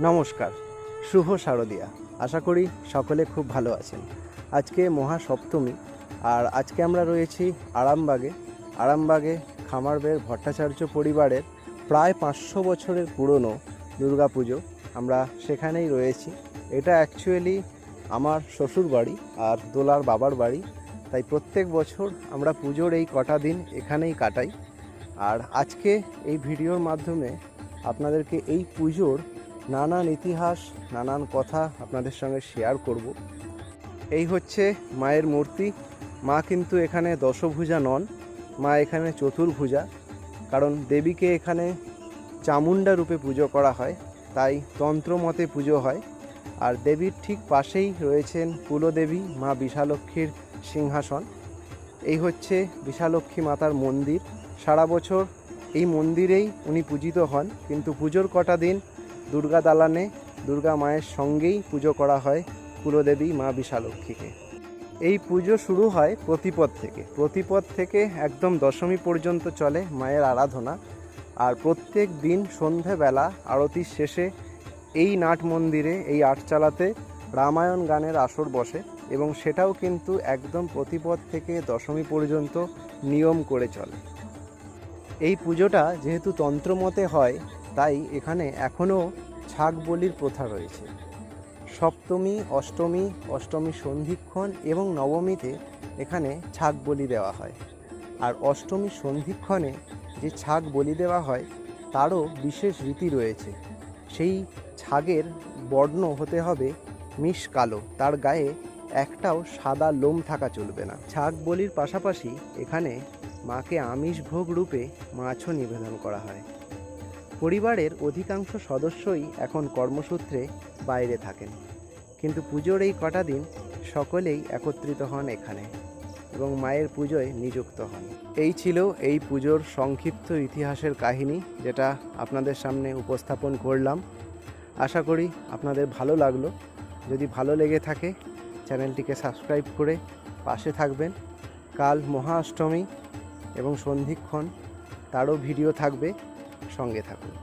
নমস্কার, শুভ শারদিয়া। আশা করি সকলে খুব ভালো আছেন। আজকে মহাসপ্তমী, আর আজকে আমরা রয়েছি আরামবাগে খামারবেড় ভট্টাচার্য পরিবারের প্রায় 500 বছরের পুরনো দুর্গাপুজো। আমরা সেখানেই রয়েছি। এটা অ্যাকচুয়ালি আমার শ্বশুর বাড়ি আর দোলার বাবার বাড়ি, তাই প্রত্যেক বছর আমরা পুজোর এই কটা দিন এখানেই কাটাই। আর আজকে এই ভিডিওর মাধ্যমে আপনাদেরকে এই পুজোর নানান ইতিহাস, নানান কথা আপনাদের সঙ্গে শেয়ার করব। এই হচ্ছে মায়ের মূর্তি। মা কিন্তু এখানে দশভুজা নন, মা এখানে চতুর্ভুজা, কারণ দেবীকে এখানে চামুণ্ডা রূপে পুজো করা হয়, তাই তন্ত্রমতে পুজো হয়। আর দেবীর ঠিক পাশেই রয়েছেন কুলদেবী মা বিশালক্ষীর সিংহাসন। এই হচ্ছে বিশালক্ষী মাতার মন্দির। সারা বছর এই মন্দিরেই উনি পূজিত হন, কিন্তু পুজোর কটা দিন দুর্গা দালানে দুর্গা মায়ের সঙ্গেই পুজো করা হয় কুলদেবী মা বিশালক্ষীকে। এই পুজো শুরু হয় প্রতিপদ থেকে একদম দশমী পর্যন্ত চলে মায়ের আরাধনা। আর প্রত্যেক দিন সন্ধেবেলা আরতির শেষে এই নাট মন্দিরে, এই আটচালাতে রামায়ণ গানের আসর বসে, এবং সেটাও কিন্তু একদম প্রতিপদ থেকে দশমী পর্যন্ত নিয়ম করে চলে। এই পুজোটা যেহেতু তন্ত্রমতে হয়, তাই এখানে এখনও ছাগ বলির প্রথা রয়েছে। সপ্তমী, অষ্টমী সন্ধিক্ষণ এবং নবমীতে এখানে ছাগ বলি দেওয়া হয়। আর অষ্টমী সন্ধিক্ষণে যে ছাগ বলি দেওয়া হয় তারও বিশেষ রীতি রয়েছে। সেই ছাগের বর্ণ হতে হবে মিশ কালো, তার গায়ে একটাও সাদা লোম থাকা চলবে না। ছাগ বলির পাশাপাশি এখানে মাকে আমিষ ভোগ রূপে মাছও নিবেদন করা হয়। পরিবারের অধিকাংশ সদস্যই এখন কর্মসূত্রে বাইরে থাকেন, কিন্তু পুজোর এই কটা দিন সকলেই একত্রিত হন এখানে এবং মায়ের পুজোয় নিযুক্ত হন। এই ছিল এই পুজোর সংক্ষিপ্ত ইতিহাসের কাহিনী, যেটা আপনাদের সামনে উপস্থাপন করলাম। আশা করি আপনাদের ভালো লাগলো। যদি ভালো লেগে থাকে চ্যানেলটিকে সাবস্ক্রাইব করে পাশে থাকবেন। কাল মহা অষ্টমী এবং সন্ধিক্ষণ, তারও ভিডিও থাকবে, সঙ্গে থাকুন।